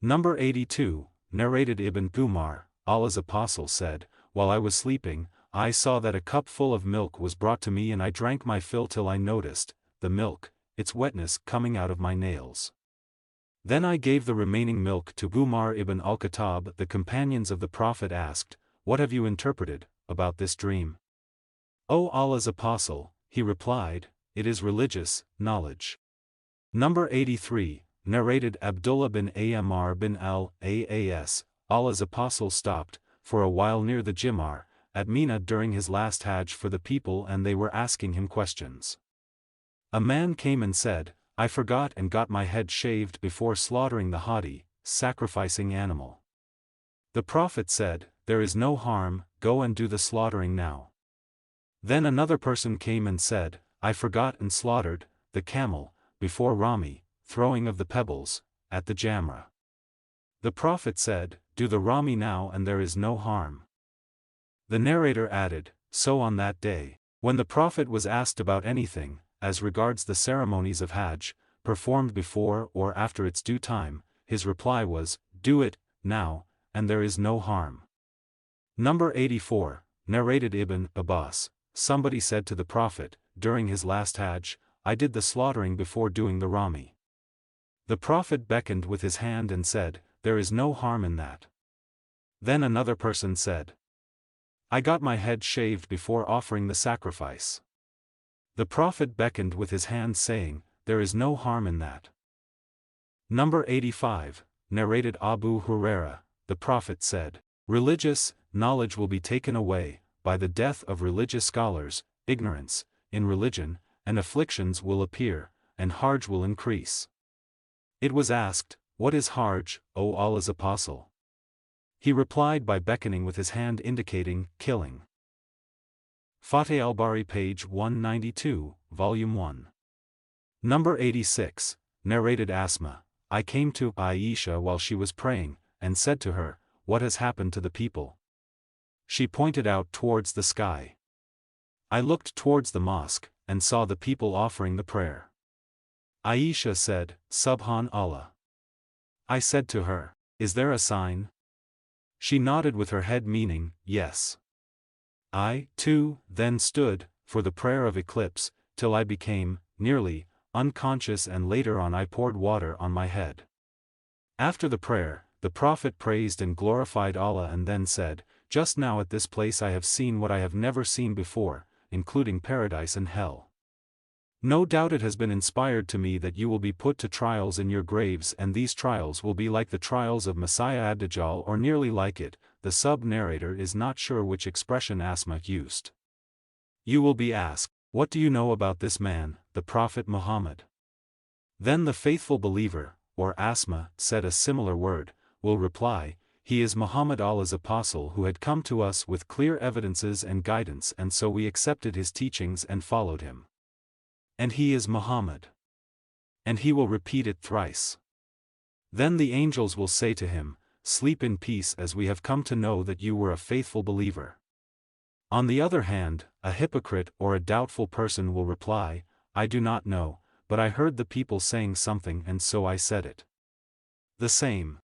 Number 82, narrated Ibn Umar, Allah's apostle said, while I was sleeping, I saw that a cup full of milk was brought to me and I drank my fill till I noticed, the milk, its wetness coming out of my nails. Then I gave the remaining milk to Umar ibn al-Khattab. The companions of the Prophet asked, "What have you interpreted about this dream?" "O Allah's apostle," he replied, "it is religious knowledge." Number 83, narrated Abdullah bin Amr bin al-As, Allah's apostle stopped, for a while near the Jimar, at Mina during his last Hajj for the people and they were asking him questions. A man came and said, "I forgot and got my head shaved before slaughtering the hadi, sacrificing animal." The Prophet said, "There is no harm, go and do the slaughtering now." Then another person came and said, "I forgot and slaughtered the camel, before Rami, throwing of the pebbles, at the Jamra." The Prophet said, "Do the Rami now and there is no harm." The narrator added, "So on that day, when the Prophet was asked about anything, as regards the ceremonies of Hajj, performed before or after its due time, his reply was, 'Do it, now, and there is no harm.'" Number 84, narrated Ibn Abbas, somebody said to the Prophet, during his last Hajj, "I did the slaughtering before doing the Rami." The Prophet beckoned with his hand and said, "There is no harm in that." Then another person said, "I got my head shaved before offering the sacrifice." The Prophet beckoned with his hand saying, "There is no harm in that." Number 85, narrated Abu Huraira, the Prophet said, "Religious knowledge will be taken away, by the death of religious scholars, ignorance, in religion, and afflictions will appear, and Harj will increase." It was asked, "What is Harj, O Allah's apostle?" He replied by beckoning with his hand indicating, killing. Fateh al-Bari page 192, Volume 1. Number 86, narrated Asma, I came to Aisha while she was praying, and said to her, "What has happened to the people?" She pointed out towards the sky. I looked towards the mosque, and saw the people offering the prayer. Aisha said, "Subhan Allah." I said to her, "Is there a sign?" She nodded with her head meaning, yes. I, too, then stood, for the prayer of eclipse, till I became, nearly, unconscious and later on I poured water on my head. After the prayer, the Prophet praised and glorified Allah and then said, "Just now at this place I have seen what I have never seen before, including paradise and hell. No doubt it has been inspired to me that you will be put to trials in your graves and these trials will be like the trials of Messiah ad-Dajjal or nearly like it." The sub-narrator is not sure which expression Asma used. You will be asked, "What do you know about this man, the Prophet Muhammad?" Then the faithful believer, or Asma, said a similar word, will reply, "He is Muhammad Allah's apostle who had come to us with clear evidences and guidance and so we accepted his teachings and followed him. And he is Muhammad." And he will repeat it thrice. Then the angels will say to him, "Sleep in peace as we have come to know that you were a faithful believer." On the other hand, a hypocrite or a doubtful person will reply, "I do not know, but I heard the people saying something and so I said it." The same.